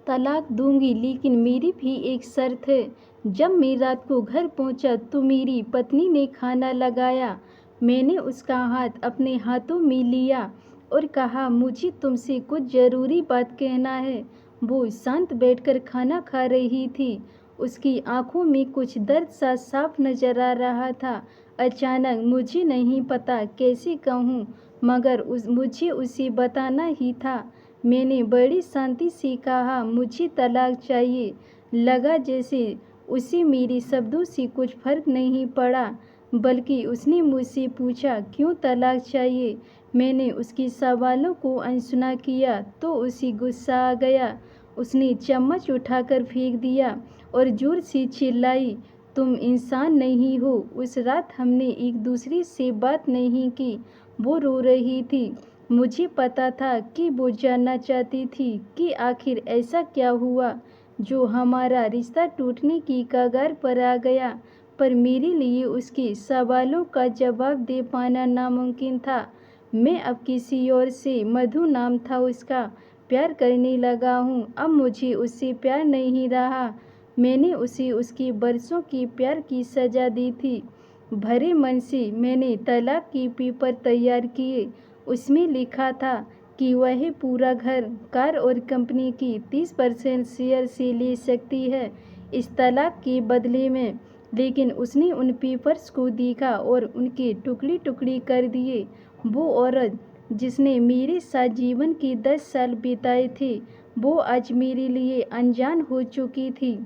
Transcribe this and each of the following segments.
तलाक दूंगी, लेकिन मेरी भी एक शर्त है। जब मैं रात को घर पहुंचा तो मेरी पत्नी ने खाना लगाया। मैंने उसका हाथ अपने हाथों में लिया और कहा, मुझे तुमसे कुछ ज़रूरी बात कहना है। वो शांत बैठकर खाना खा रही थी। उसकी आंखों में कुछ दर्द सा साफ नजर आ रहा था। अचानक, मुझे नहीं पता कैसे कहूँ, मगर मुझे उसे बताना ही था। मैंने बड़ी शांति से कहा, मुझे तलाक चाहिए। लगा जैसे उसे मेरे शब्दों से कुछ फर्क नहीं पड़ा, बल्कि उसने मुझसे पूछा, क्यों तलाक चाहिए। मैंने उसके सवालों को अनसुना किया तो उसे गुस्सा आ गया। उसने चम्मच उठाकर फेंक दिया और जोर से चिल्लाई, तुम इंसान नहीं हो। उस रात हमने एक दूसरे से बात नहीं की। वो रो रही थी। मुझे पता था कि वो जानना चाहती थी कि आखिर ऐसा क्या हुआ जो हमारा रिश्ता टूटने की कगार पर आ गया, पर मेरे लिए उसके सवालों का जवाब दे पाना नामुमकिन था। मैं अब किसी और से, मधु नाम था उसका, प्यार करने लगा हूँ। अब मुझे उससे प्यार नहीं रहा। मैंने उसे उसके बरसों के प्यार की सज़ा दी थी। भरे मन से मैंने तलाक के पेपर तैयार किए। उसमें लिखा था कि वह पूरा घर, कार और कंपनी की 30% शेयर से ले सकती है इस तलाक के बदले में। लेकिन उसने उन पेपर्स को देखा और उनके टुकड़े टुकड़े कर दिए। वो औरत जिसने मेरे साथ जीवन के 10 साल बिताए थे, वो आज मेरे लिए अनजान हो चुकी थी।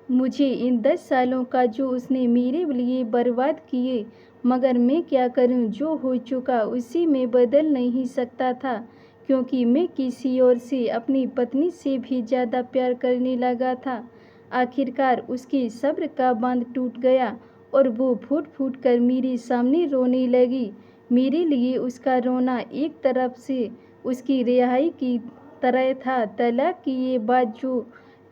मुझे इन 10 सालों का जो उसने मेरे लिए बर्बाद किए, मगर मैं क्या करूं, जो हो चुका उसी में बदल नहीं सकता था, क्योंकि मैं किसी और से, अपनी पत्नी से भी ज़्यादा प्यार करने लगा था। आखिरकार उसके सब्र का बांध टूट गया और वो फूट फूट कर मेरे सामने रोने लगी। मेरे लिए उसका रोना एक तरफ से उसकी रिहाई की तरह था। तलाक की ये बात जो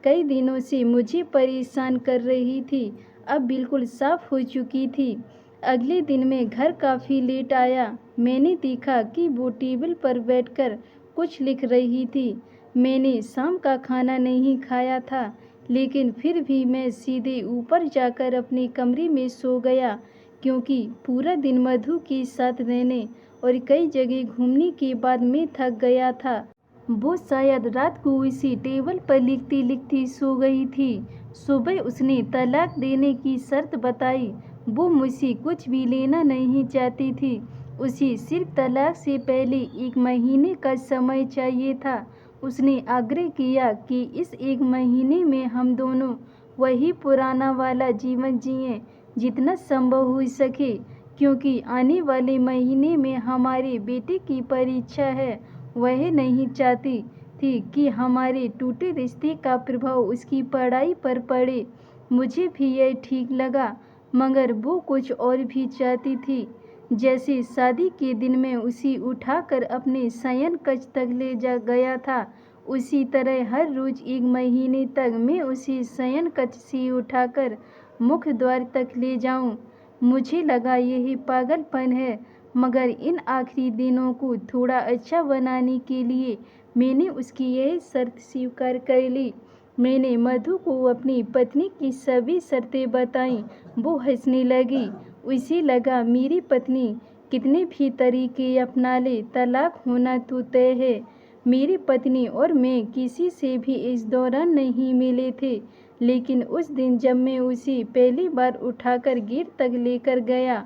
कई दिनों से मुझे परेशान कर रही थी, अब बिल्कुल साफ हो चुकी थी। अगले दिन मैं घर काफ़ी लेट आया। मैंने देखा कि वो टेबल पर बैठकर कुछ लिख रही थी। मैंने शाम का खाना नहीं खाया था, लेकिन फिर भी मैं सीधे ऊपर जाकर अपने कमरे में सो गया, क्योंकि पूरा दिन मधु के साथ रहने और कई जगह घूमने के बाद मैं थक गया था। वो शायद रात को इसी टेबल पर लिखती लिखती सो गई थी। सुबह उसने तलाक देने की शर्त बताई। वो मुझसे कुछ भी लेना नहीं चाहती थी। उसे सिर्फ तलाक से पहले 1 महीने का समय चाहिए था। उसने आग्रह किया कि इस 1 महीने में हम दोनों वही पुराना वाला जीवन जिएं, जितना संभव हो सके, क्योंकि आने वाले महीने में हमारे बेटे की परीक्षा है। वह नहीं चाहती थी कि हमारे टूटे रिश्ते का प्रभाव उसकी पढ़ाई पर पड़े। मुझे भी यह ठीक लगा, मगर वो कुछ और भी चाहती थी। जैसे शादी के दिन में उसे उठाकर अपने शयन कक्ष तक ले जा गया था, उसी तरह हर रोज 1 महीने तक मैं उसे शयन कक्ष से उठाकर मुख्य द्वार तक ले जाऊं। मुझे लगा यही पागलपन है, मगर इन आखिरी दिनों को थोड़ा अच्छा बनाने के लिए मैंने उसकी यह शर्त स्वीकार कर ली। मैंने मधु को अपनी पत्नी की सभी शर्तें बताईं। वो हंसने लगी। उसे लगा मेरी पत्नी कितने भी तरीके अपना ले, तलाक होना तो तय है। मेरी पत्नी और मैं किसी से भी इस दौरान नहीं मिले थे, लेकिन उस दिन जब मैं उसे पहली बार उठाकर गेट तक लेकर गया,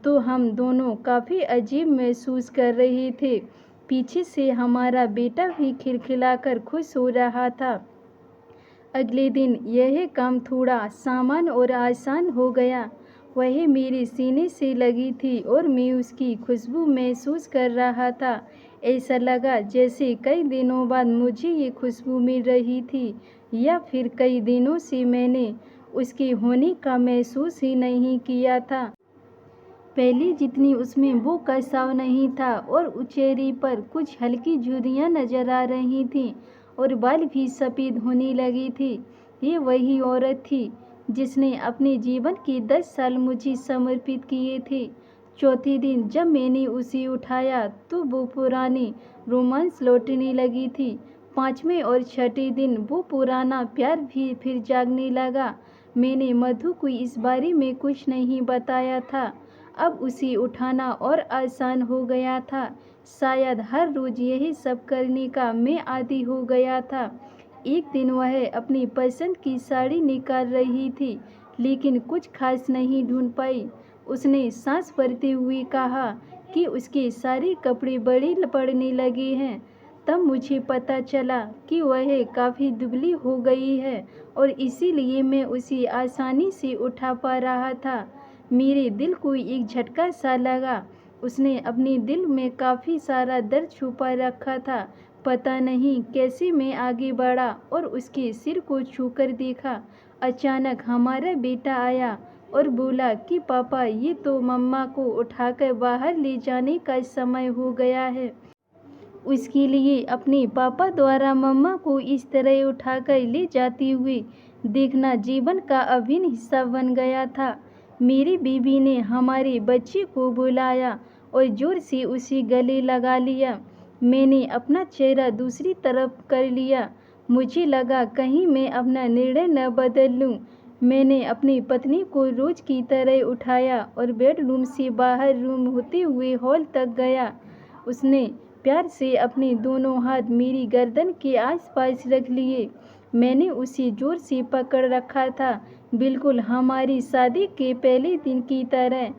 तो हम दोनों काफ़ी अजीब महसूस कर रहे थे। पीछे से हमारा बेटा भी खिलखिलाकर खुश हो रहा था। अगले दिन यह काम थोड़ा सामान और आसान हो गया। वह मेरे सीने से लगी थी और मैं उसकी खुशबू महसूस कर रहा था। ऐसा लगा जैसे कई दिनों बाद मुझे ये खुशबू मिल रही थी, या फिर कई दिनों से मैंने उसके होने का महसूस ही नहीं किया था। पहले जितनी उसमें वो कसाव नहीं था और चेहरे पर कुछ हल्की झुर्रियाँ नजर आ रही थीं और बाल भी सफ़ेद होने लगे थे। ये वही औरत थी जिसने अपने जीवन के 10 साल मुझे समर्पित किए थे। चौथे दिन जब मैंने उसे उठाया तो वो पुरानी रोमांस लौटने लगी थी। 5वें और 6ठे दिन वो पुराना प्यार भी फिर जागने लगा। मैंने मधु को इस बारे में कुछ नहीं बताया था। अब उसे उठाना और आसान हो गया था। शायद हर रोज़ यही सब करने का मैं आदी हो गया था। एक दिन वह अपनी पसंद की साड़ी निकाल रही थी, लेकिन कुछ खास नहीं ढूंढ पाई। उसने सांस भरते हुए कहा कि उसके सारे कपड़े बड़े पड़ने लगे हैं। तब मुझे पता चला कि वह काफ़ी दुबली हो गई है और इसीलिए मैं उसे आसानी से उठा पा रहा था। मेरे दिल को एक झटका सा लगा। उसने अपने दिल में काफ़ी सारा दर्द छुपा रखा था। पता नहीं कैसे मैं आगे बढ़ा और उसके सिर को छूकर देखा। अचानक हमारा बेटा आया और बोला कि पापा, ये तो मम्मा को उठाकर बाहर ले जाने का समय हो गया है। उसके लिए अपने पापा द्वारा मम्मा को इस तरह उठाकर ले जाते हुए देखना जीवन का अभिन्न हिस्सा बन गया था। मेरी बीवी ने हमारे बच्चे को बुलाया और जोर से उसे गले लगा लिया। मैंने अपना चेहरा दूसरी तरफ कर लिया। मुझे लगा कहीं मैं अपना निर्णय न बदल लूं। मैंने अपनी पत्नी को रोज की तरह उठाया और बेडरूम से बाहर रूम होते हुए हॉल तक गया। उसने प्यार से अपने दोनों हाथ मेरी गर्दन के आसपास रख लिए। मैंने उसे जोर से पकड़ रखा था, बिल्कुल हमारी शादी के पहले दिन की तरह।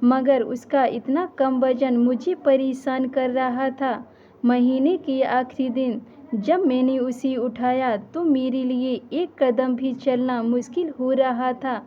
मगर उसका इतना कम वजन मुझे परेशान कर रहा था। महीने के आखिरी दिन जब मैंने उसे उठाया तो मेरे लिए एक कदम भी चलना मुश्किल हो रहा था।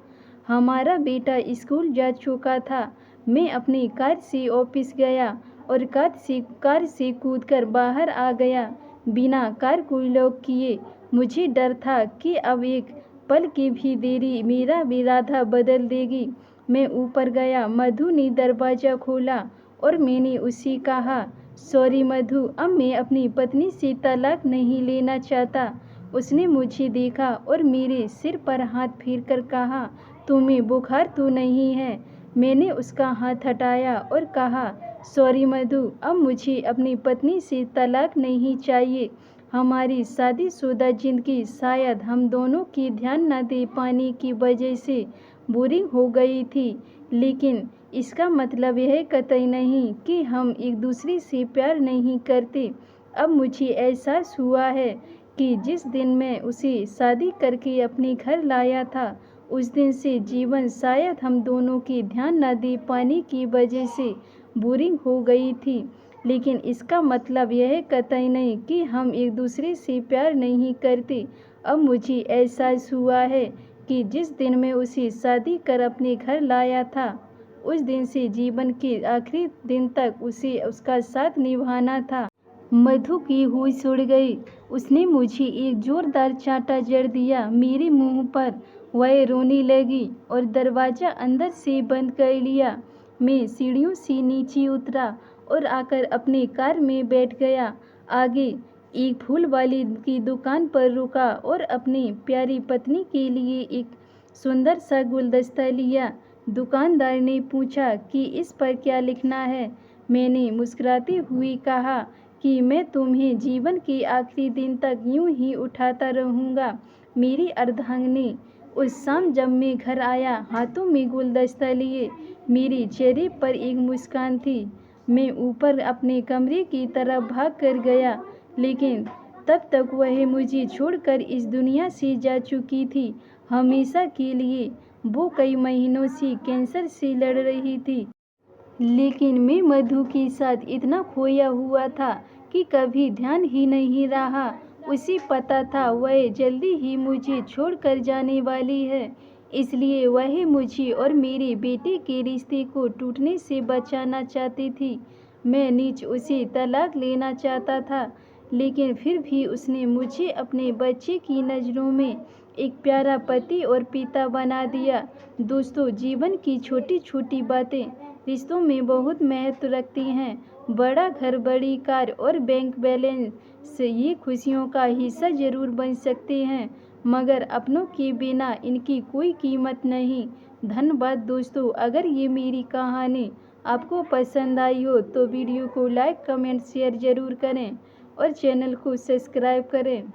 हमारा बेटा स्कूल जा चुका था। मैं अपनी कार से ऑफिस गया और कार से कूदकर बाहर आ गया, बिना कार को लॉक किए। मुझे डर था कि अब एक पल की भी देरी मेरा इरादा बदल देगी। मैं ऊपर गया। मधु ने दरवाज़ा खोला और मैंने उसे कहा, सॉरी मधु, अब मैं अपनी पत्नी से तलाक नहीं लेना चाहता। उसने मुझे देखा और मेरे सिर पर हाथ फेरकर कहा, तुम्हें बुखार तो नहीं है? मैंने उसका हाथ हटाया और कहा, सॉरी मधु, अब मुझे अपनी पत्नी से तलाक नहीं चाहिए। हमारी शादीशुदा जिंदगी शायद हम दोनों की ध्यान न दे पाने की वजह से बोरिंग हो गई थी, लेकिन इसका मतलब यह कतई नहीं कि हम एक दूसरे से प्यार नहीं करते। अब मुझे एहसास हुआ है कि जिस दिन मैं उसे शादी करके अपने घर लाया था, उस दिन से जीवन शायद हम दोनों के ध्यान न दे पाने की वजह से बोरिंग हो गई थी। लेकिन इसका मतलब यह कतई नहीं कि हम एक दूसरे से प्यार नहीं करते। अब मुझे एहसास हुआ है कि जिस दिन मैं उसे शादी कर अपने घर लाया था, उस दिन से जीवन के आखिरी दिन तक उसे उसका साथ निभाना था। मधु की होश उड़ गई। उसने मुझे एक जोरदार चांटा जड़ दिया मेरे मुंह पर। वह रोने लगी और दरवाज़ा अंदर से बंद कर लिया। मैं सीढ़ियों से नीचे उतरा और आकर अपने कार में बैठ गया। आगे एक फूल वाली की दुकान पर रुका और अपनी प्यारी पत्नी के लिए एक सुंदर सा गुलदस्ता लिया। दुकानदार ने पूछा कि इस पर क्या लिखना है। मैंने मुस्कुराते हुए कहा कि मैं तुम्हें जीवन के आखिरी दिन तक यूं ही उठाता रहूँगा, मेरी अर्धांगिनी। उस शाम जब मैं घर आया, हाथों में गुलदस्ता लिए, मेरे चेहरे पर एक मुस्कान थी। मैं ऊपर अपने कमरे की तरफ भाग कर गया, लेकिन तब तक वह मुझे छोड़कर इस दुनिया से जा चुकी थी, हमेशा के लिए। वो कई महीनों से कैंसर से लड़ रही थी, लेकिन मैं मधु के साथ इतना खोया हुआ था कि कभी ध्यान ही नहीं रहा। उसे पता था वह जल्दी ही मुझे छोड़कर जाने वाली है, इसलिए वह मुझे और मेरे बेटे के रिश्ते को टूटने से बचाना चाहती थी। मैं नीच उसे तलाक लेना चाहता था, लेकिन फिर भी उसने मुझे अपने बच्चे की नज़रों में एक प्यारा पति और पिता बना दिया। दोस्तों, जीवन की छोटी छोटी बातें रिश्तों में बहुत महत्व रखती हैं। बड़ा घर, बड़ी कार और बैंक बैलेंस ये खुशियों का हिस्सा जरूर बन सकते हैं, मगर अपनों के बिना इनकी कोई कीमत नहीं। धन्यवाद दोस्तों। अगर ये मेरी कहानी आपको पसंद आई हो तो वीडियो को लाइक, कमेंट, शेयर ज़रूर करें और चैनल को सब्सक्राइब करें।